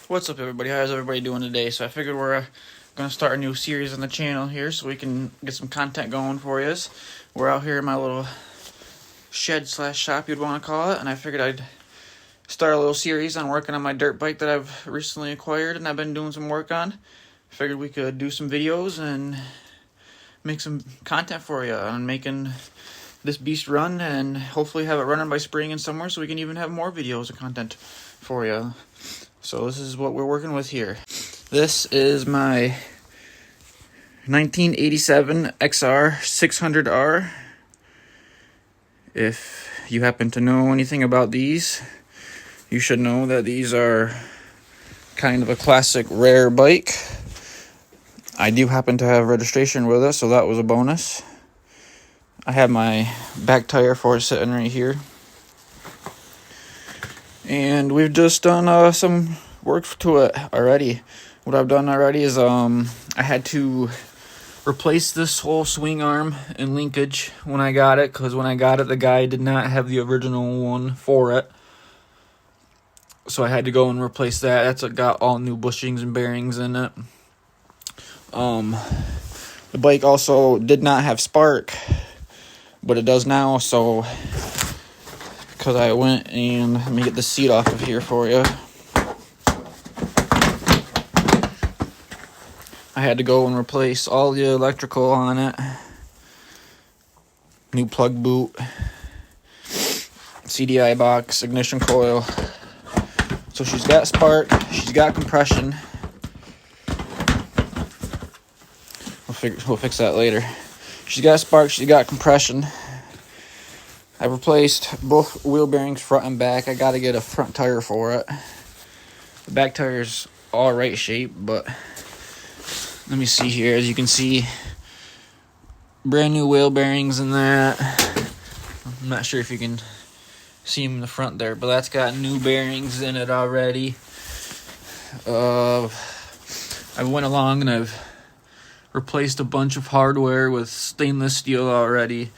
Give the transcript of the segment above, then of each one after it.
What's up, everybody? How's everybody doing today? So I figured we're going to start a new series on the channel here so we can get some content going for you. We're out here in my little shed/shop, you'd want to call it, and I figured I'd start a little series on working on my dirt bike that I've recently acquired and I've been doing some work on. Figured we could do some videos and make some content for you on making this beast run, and hopefully have it running by spring and summer so we can even have more videos and content for you. So this is what we're working with here. This is my 1987 xr600r. If you happen to know anything about these, you should know that these are kind of a classic rare bike. I do happen to have registration with it, so that was a bonus. I have my back tire for it sitting right here. And we've just done some work to it already. What I've done already is I had to replace this whole swing arm and linkage when I got it, because when I got it, the guy did not have the original one for it. So I had to go and replace that. That's what got all new bushings and bearings in it. The bike also did not have spark, but it does now, so because I went and let me get the seat off of here for you. I had to go and replace all the electrical on it. New plug boot, CDI box, ignition coil. So she's got spark, she's got compression. We'll fix that later. She's got spark, she's got compression. I replaced both wheel bearings front and back. I got to get a front tire for it. The back tire's all right shape, but let me see here. As you can see, brand new wheel bearings in that. I'm not sure if you can see them in the front there, but that's got new bearings in it already. I went along and I've replaced a bunch of hardware with stainless steel already.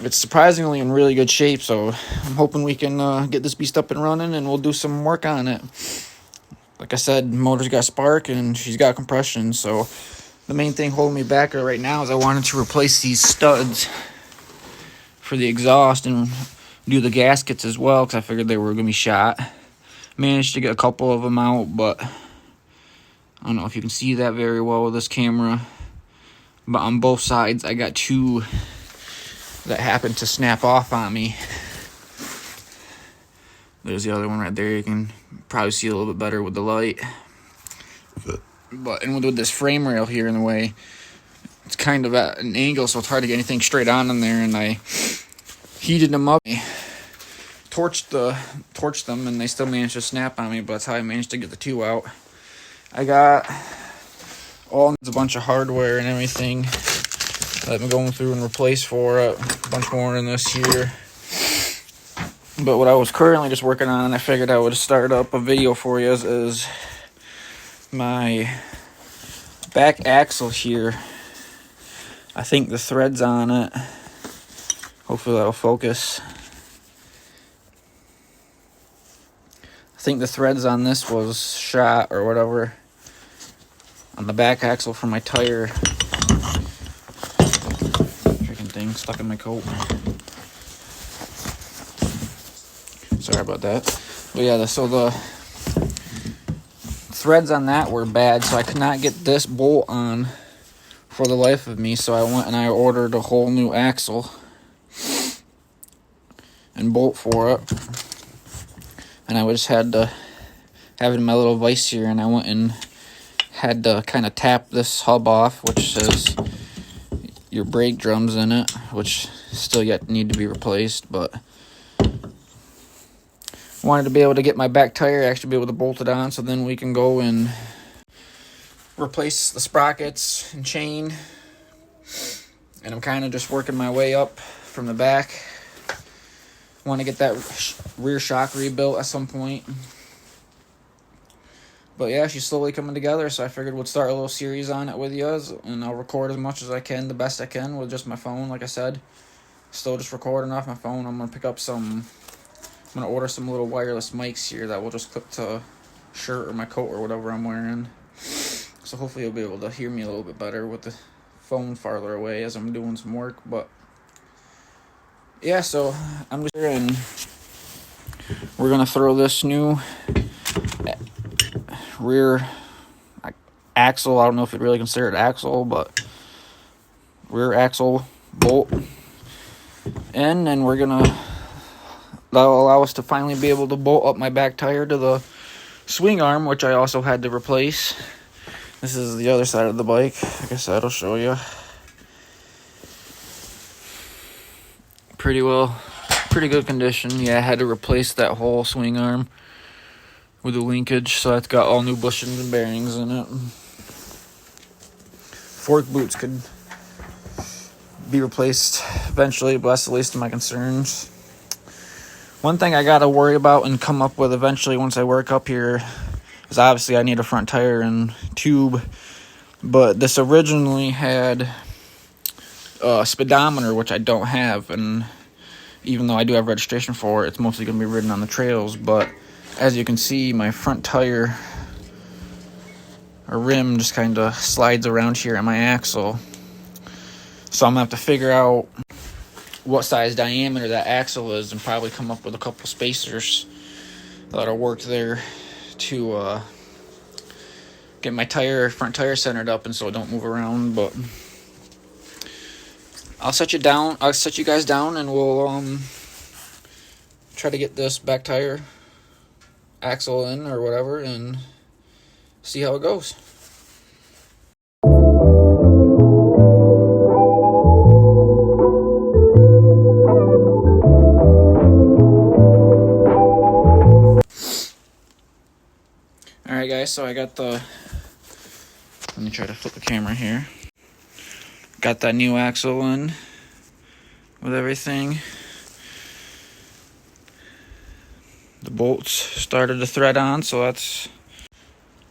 It's surprisingly in really good shape, so I'm hoping we can get this beast up and running, and we'll do some work on it. Like I said, motor's got spark and she's got compression, so the main thing holding me back right now is I wanted to replace these studs for the exhaust and do the gaskets as well, because I figured they were going to be shot. Managed to get a couple of them out, but I don't know if you can see that very well with this camera. But on both sides, I got two that happened to snap off on me. There's the other one right there. You can probably see a little bit better with the light. But and with this frame rail here in the way, it's kind of at an angle, so it's hard to get anything straight on in there. And I heated them up, torched them, and they still managed to snap on me. But that's how I managed to get the two out. I got a bunch of hardware and everything that I've been going through and replace for it. A bunch more in this here. But what I was currently just working on, and I figured I would start up a video for you, is my back axle here. I think the threads on it, hopefully that'll focus. I think the threads on this was shot or whatever on the back axle from my tire. Freaking thing stuck in my coat. Sorry about that. But yeah, so the threads on that were bad, so I could not get this bolt on for the life of me. So I went and I ordered a whole new axle and bolt for it. And I just had to have it in my little vise here, and I went and had to kind of tap this hub off, which says your brake drums in it, which still yet need to be replaced, but wanted to be able to get my back tire, actually be able to bolt it on, so then we can go and replace the sprockets and chain. And I'm kind of just working my way up from the back. Want to get that rear shock rebuilt at some point. But yeah, she's slowly coming together, so I figured we'd start a little series on it with you, and I'll record as much as I can, the best I can, with just my phone, like I said. Still just recording off my phone. I'm going to order some little wireless mics here that will just clip to shirt or my coat or whatever I'm wearing. So hopefully you'll be able to hear me a little bit better with the phone farther away as I'm doing some work. But yeah, so I'm just here and we're gonna throw this new rear axle. I don't know if it really considered axle, but rear axle bolt in, and that'll allow us to finally be able to bolt up my back tire to the swing arm, which I also had to replace. This is the other side of the bike. Like I said, I'll show you. Pretty good condition. Yeah, I had to replace that whole swing arm with the linkage, so that's got all new bushings and bearings in it. Fork boots could be replaced eventually, but that's the least of my concerns. One thing I gotta worry about and come up with eventually once I work up here is obviously I need a front tire and tube, but this originally had a speedometer, which I don't have, and even though I do have registration for it, it's mostly going to be ridden on the trails. But as you can see, my front tire or rim just kind of slides around here on my axle, so I'm going to have to figure out what size diameter that axle is and probably come up with a couple spacers that'll work there to get my front tire centered up and so it don't move around. But I'll set you guys down and we'll try to get this back tire axle in or whatever and see how it goes. Alright guys, so I got let me try to flip the camera here. Got that new axle in with everything. The bolts started to thread on, so that's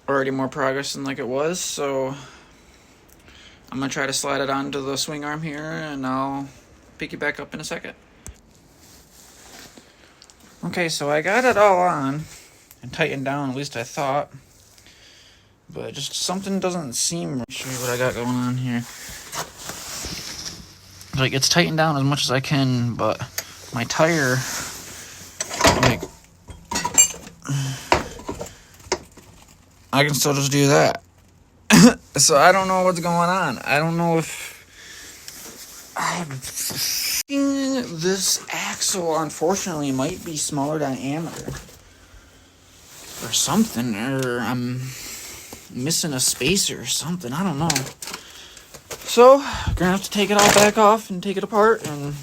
already more progress than like it was. So I'm gonna try to slide it onto the swing arm here and I'll pick you back up in a second. Okay, so I got it all on and tightened down, at least I thought. But just something doesn't seem right. Show you what I got going on here. Like, it's tightened down as much as I can, but my tire, like, I can still just do that. So I don't know what's going on. I don't know if this axle, unfortunately, might be smaller diameter or something, or I'm missing a spacer or something. I don't know. So, gonna have to take it all back off and take it apart and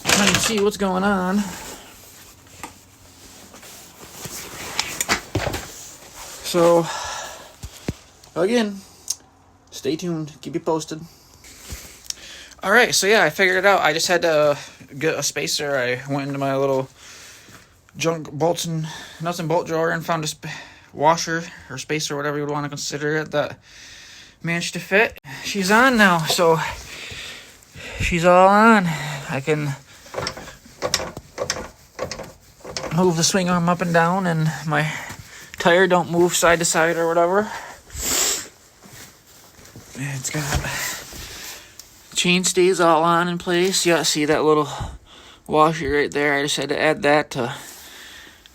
try and see what's going on. So, again, stay tuned. Keep you posted. Alright, so yeah, I figured it out. I just had to get a spacer. I went into my little junk bolts and nuts and bolt drawer and found a washer or spacer, whatever you would want to consider it, that managed to fit. She's on now, so she's all on. I can move the swing arm up and down and my tire don't move side to side or whatever. It's got chain stays all on in place. Yeah, see that little washer right there? I just had to add that to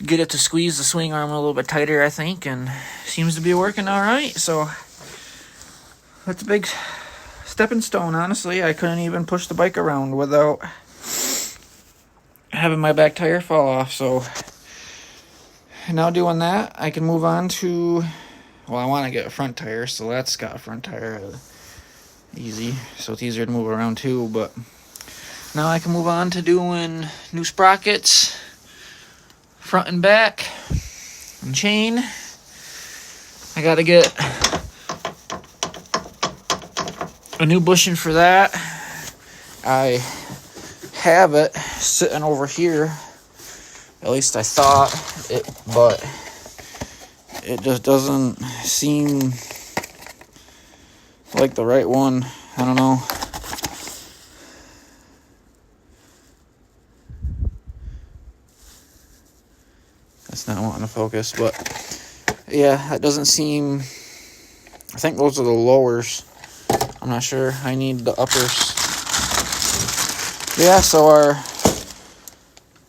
get it to squeeze the swing arm a little bit tighter, I think, and seems to be working all right. So that's a big stepping stone, honestly. I couldn't even push the bike around without having my back tire fall off. So now doing that, I can move on to, well, I want to get a front tire, so that's got a front tire. Easy, so it's easier to move around too. But now I can move on to doing new sprockets, front and back, and chain. I gotta get a new bushing for that. I have it sitting over here, at least I thought it, but it just doesn't seem like the right one. I don't know. It's not wanting to focus, but yeah, that doesn't seem... I think those are the lowers. I'm not sure. I need the uppers. Yeah, so our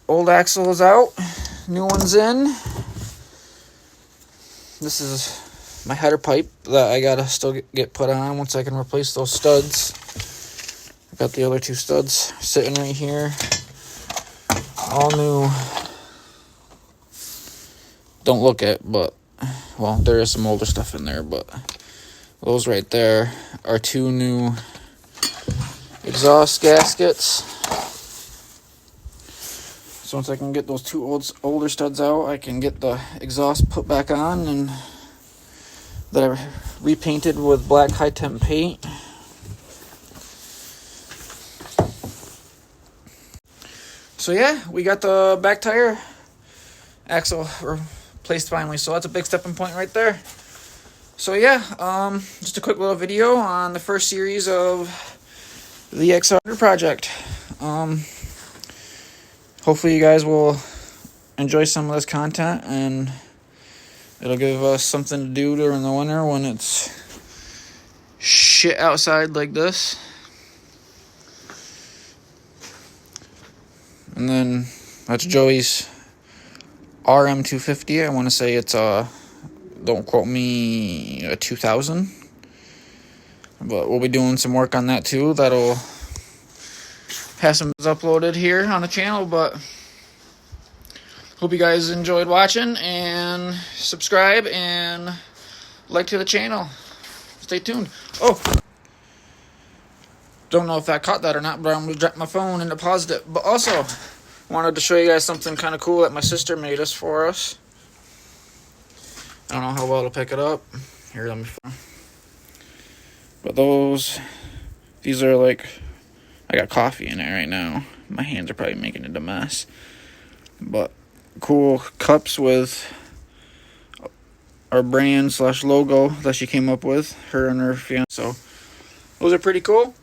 old axle is out. New one's in. This is my header pipe that I gotta still get put on once I can replace those studs. I got the other two studs sitting right here. All new. Don't look at, but, well, there is some older stuff in there, but those right there are two new exhaust gaskets. So once I can get those two older studs out, I can get the exhaust put back on, and that I repainted with black high temp paint. So yeah, we got the back tire axle replaced finally, so that's a big stepping point right there. So yeah, just a quick little video on the first series of the xr600r project. Hopefully you guys will enjoy some of this content, and it'll give us something to do during the winter when it's shit outside like this. And then that's Joey's RM250. I want to say it's don't quote me, a 2000. But we'll be doing some work on that too. That'll have some uploaded here on the channel. But hope you guys enjoyed watching, and subscribe and like to the channel. Stay tuned. Oh, don't know if that caught that or not, but I'm gonna drop my phone and deposit it. But also wanted to show you guys something kind of cool that my sister made us for us. I don't know how well it'll pick it up. Here, let me find. But these are like, I got coffee in it right now. My hands are probably making it a mess. But cool cups with our brand / logo that she came up with, her and her fiance. So those are pretty cool.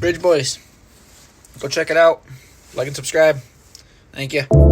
Bridge Boys, go check it out. Like and subscribe. Thank you.